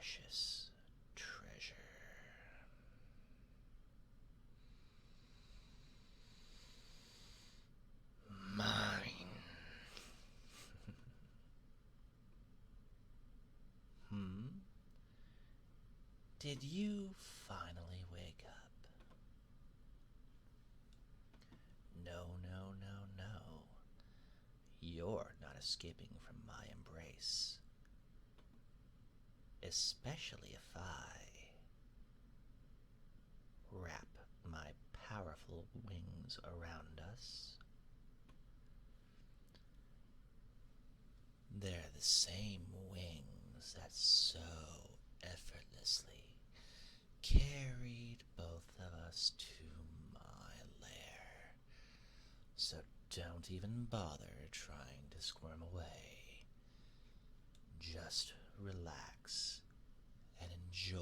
precious treasure. Mine. Did you finally wake up? No, no, no, no. You're not escaping from my embrace. Especially if I wrap my powerful wings around us. They're the same wings that so effortlessly carried both of us to my lair. So don't even bother trying to squirm away. Just relax and enjoy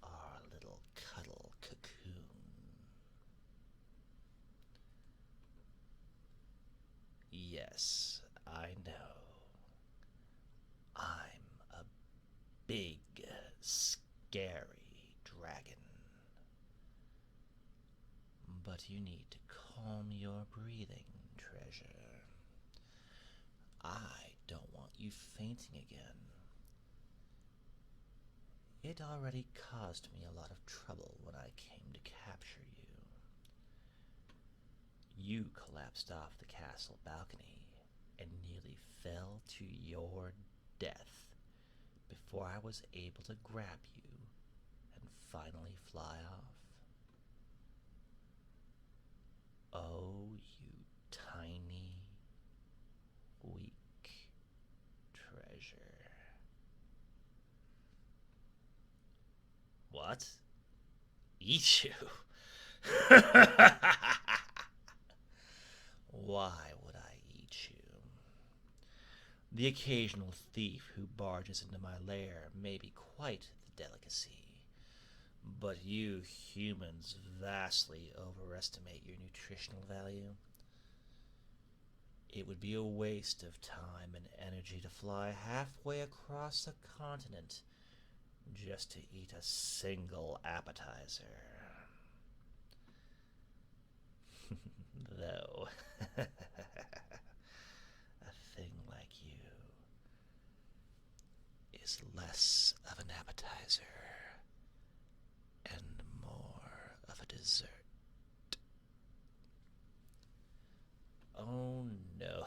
our little cuddle cocoon. Yes, I know. I'm a big, scary dragon. But you need to calm your breathing, treasure. I don't want you fainting again. It already caused me a lot of trouble when I came to capture you. You collapsed off the castle balcony and nearly fell to your death before I was able to grab you and finally fly off. Oh, you tiny, weak treasure. What? Eat you? Why would I eat you? The occasional thief who barges into my lair may be quite the delicacy, but you humans vastly overestimate your nutritional value. It would be a waste of time and energy to fly halfway across the continent just to eat a single appetizer. Though, a thing like you is less of an appetizer and more of a dessert. Oh no.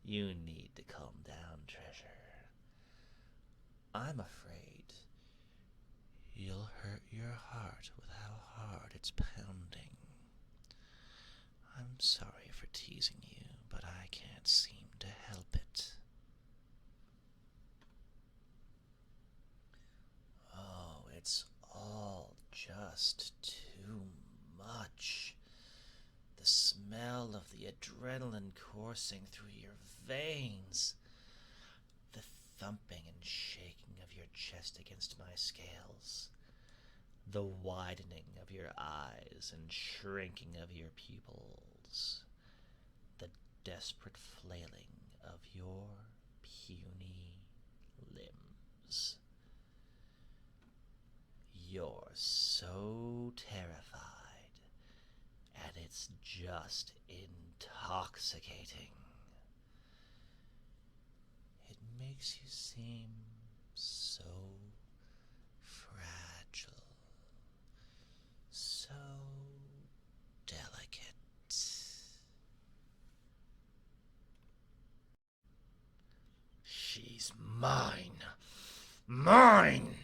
You need to calm down, treasure. I'm afraid you'll hurt your heart with how hard it's pounding. I'm sorry for teasing you, but I can't seem to help it. Oh, it's all just too much. The smell of the adrenaline coursing through your veins. The thumping and shaking of your chest against my scales. The widening of your eyes and shrinking of your pupils. The desperate flailing of your puny limbs. You're so terrified, and it's just intoxicating. It makes you seem so fragile, so delicate. She's mine. Mine!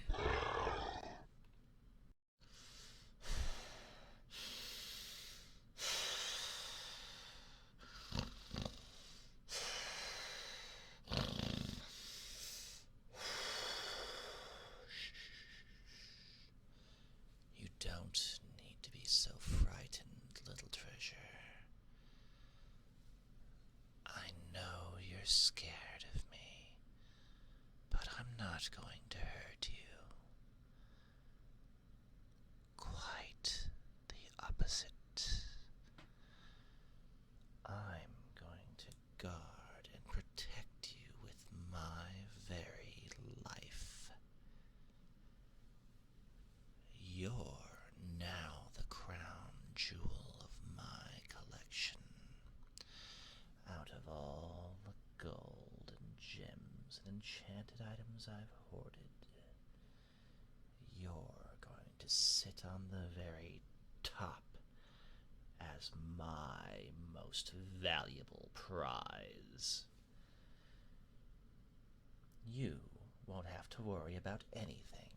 You don't need to be so frightened, little treasure. I know you're scared of me, but I'm not going to hurt you. Quite the opposite. I'm going to guard and protect you with my very life. enchanted items I've hoarded. You're going to sit on the very top as my most valuable prize. You won't have to worry about anything.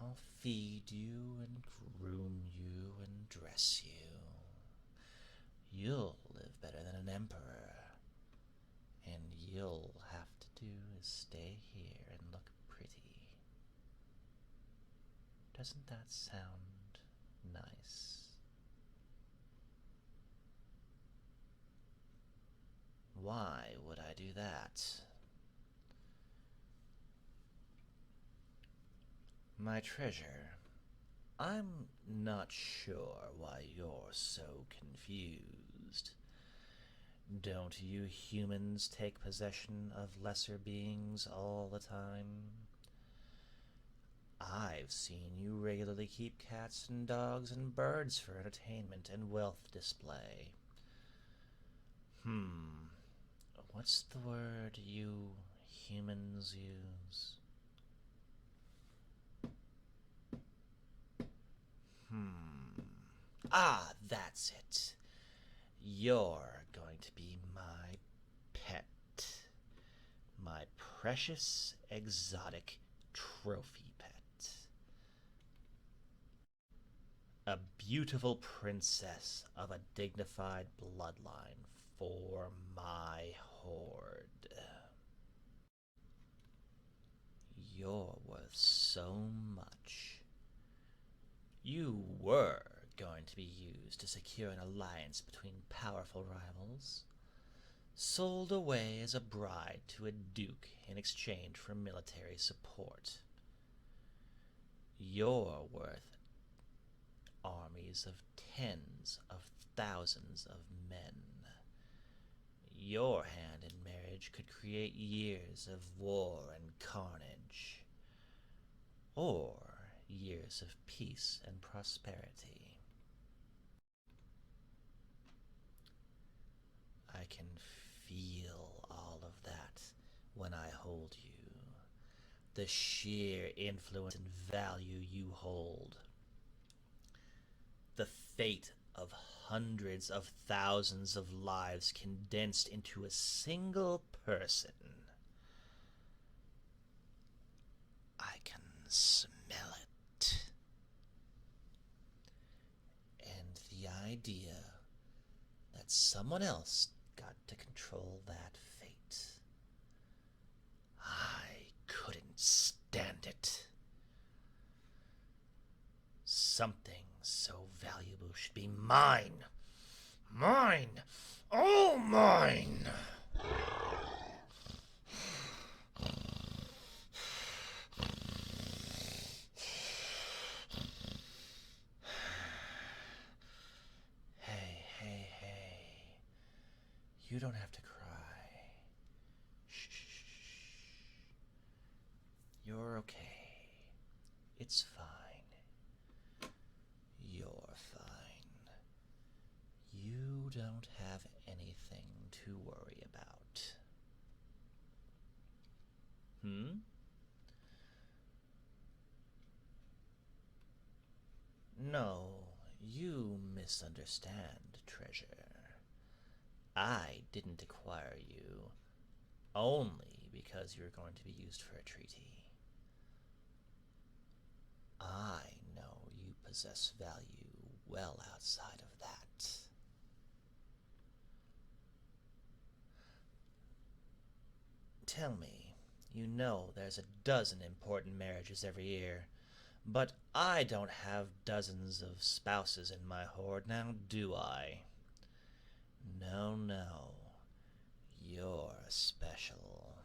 I'll feed you and groom you and dress you. You'll live better than an emperor. And you'll have to do is stay here and look pretty. Doesn't that sound nice? Why would I do that? My treasure, I'm not sure why you're so confused. Don't you humans take possession of lesser beings all the time? I've seen you regularly keep cats and dogs and birds for entertainment and wealth display. What's the word you humans use? Ah, that's it. You're going to be my pet. My precious, exotic trophy pet. A beautiful princess of a dignified bloodline for my horde. You're worth so much. You were going to be used to secure an alliance between powerful rivals, sold away as a bride to a duke in exchange for military support. You're worth armies of tens of thousands of men. Your hand in marriage could create years of war and carnage, or years of peace and prosperity. I can feel all of that when I hold you. The sheer influence and value you hold. The fate of hundreds of thousands of lives condensed into a single person. I can smell it. And the idea that someone else got to control that fate. I couldn't stand it. Something so valuable should be mine. Mine! All mine! Hey. You don't have to cry. Shh. You're okay. It's fine. You're fine. You don't have anything to worry about. No, you misunderstand, treasure. I didn't acquire you only because you were going to be used for a treaty. I know you possess value well outside of that. Tell me, you know there's a dozen important marriages every year, but I don't have dozens of spouses in my horde, now do I? No. You're special.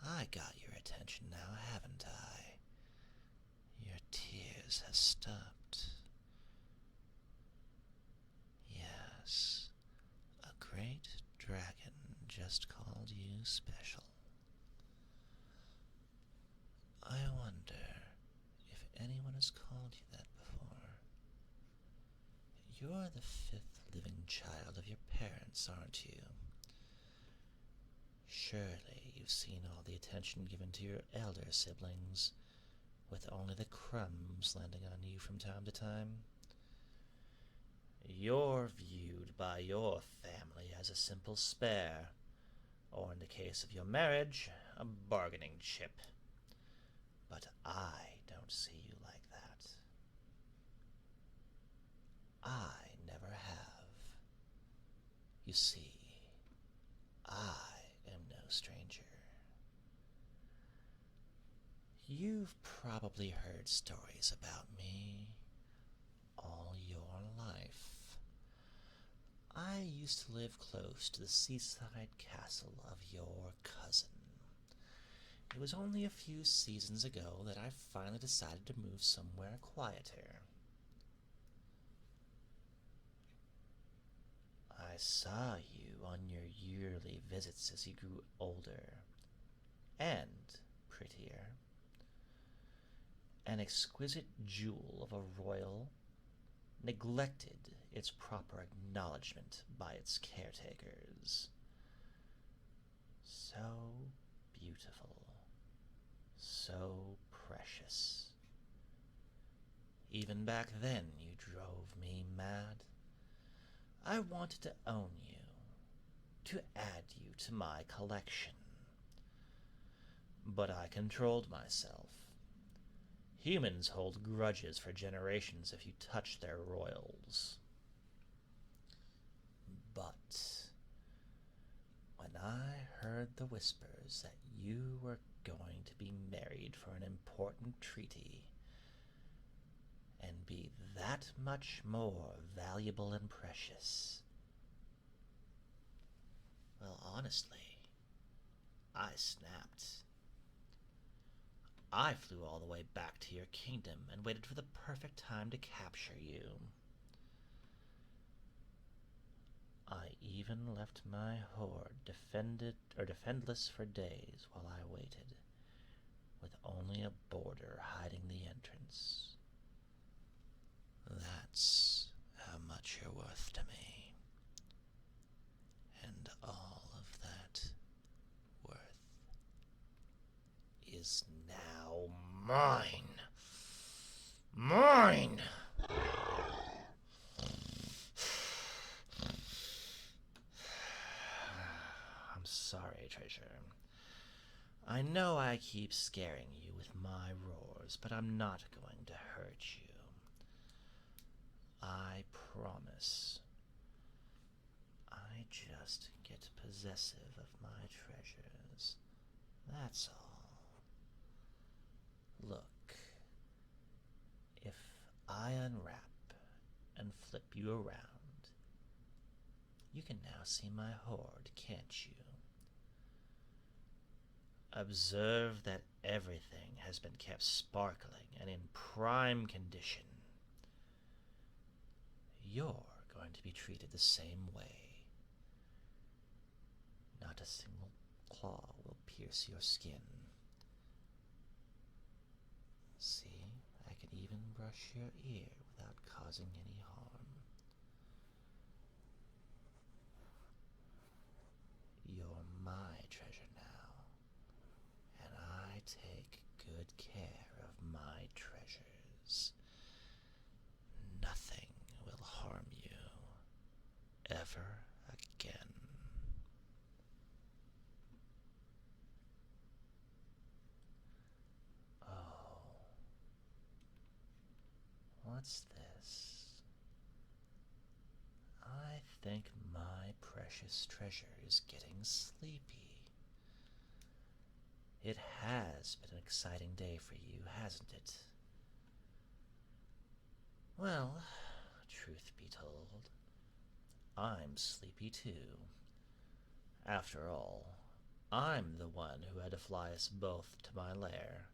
I got your attention now, haven't I? Your tears have stopped. Yes, a great dragon just called you special. I wonder if anyone has called you that before. You're the fifth living child of your parents, aren't you? Surely you've seen all the attention given to your elder siblings, with only the crumbs landing on you from time to time. You're viewed by your family as a simple spare, or in the case of your marriage, a bargaining chip. But I don't see you like that. I never have. You see, I am no stranger. You've probably heard stories about me all your life. I used to live close to the seaside castle of your cousin. It was only a few seasons ago that I finally decided to move somewhere quieter. I saw you on your yearly visits as you grew older and prettier. An exquisite jewel of a royal neglected its proper acknowledgement by its caretakers. So beautiful, so precious. Even back then you drove me mad. I wanted to own you, to add you to my collection. But I controlled myself. Humans hold grudges for generations if you touch their royals. But when I heard the whispers that you were going to be married for an important treaty and be that much more valuable and precious, well, honestly, I snapped. I flew all the way back to your kingdom and waited for the perfect time to capture you. I even left my horde defendless for days while I waited, with only a border hiding the entrance. That's how much you're worth to me. And all of that worth is now mine. Mine! I'm sorry, Treasure. I know I keep scaring you with my roars, but I'm not going to hurt you. I promise. I just get possessive of my treasures. That's all. Look, if I unwrap and flip you around, you can now see my hoard, can't you? Observe that everything has been kept sparkling and in prime condition. You're going to be treated the same way. Not a single claw will pierce your skin. See, I can even brush your ear without causing any harm. You're my treasure now, and I take good care of my treasures. Nothing will harm you ever again. Oh, what's this? I think my precious treasure is getting sleepy. It has been an exciting day for you, hasn't it? Well, truth be told, I'm sleepy too. After all, I'm the one who had to fly us both to my lair.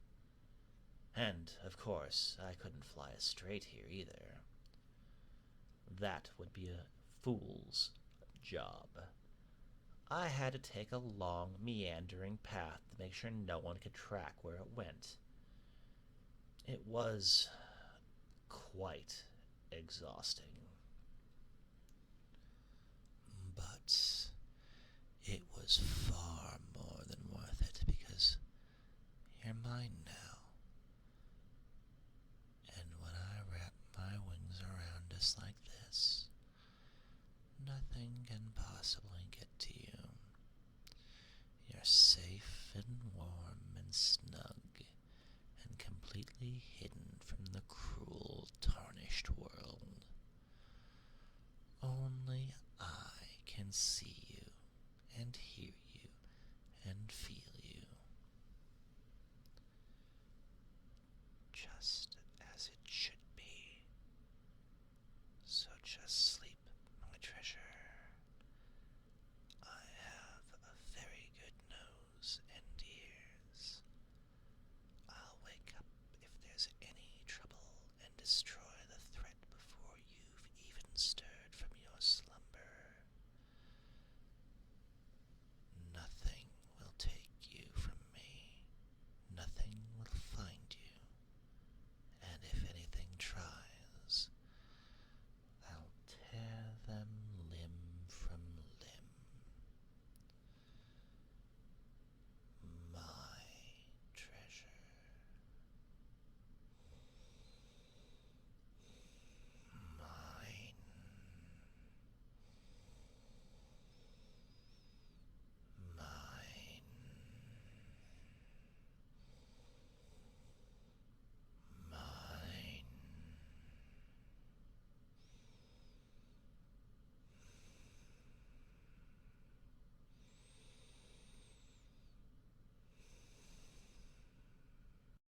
And, of course, I couldn't fly us straight here either. That would be a fool's job. I had to take a long, meandering path to make sure no one could track where it went. It was quite exhausting. But it was far more than worth it, because you're mine now. And when I wrap my wings around us like this, nothing can possibly get to you. You're safe and warm and snug and completely hidden from the cruel, tarnished world. Only I can see you and hear you and feel you. Just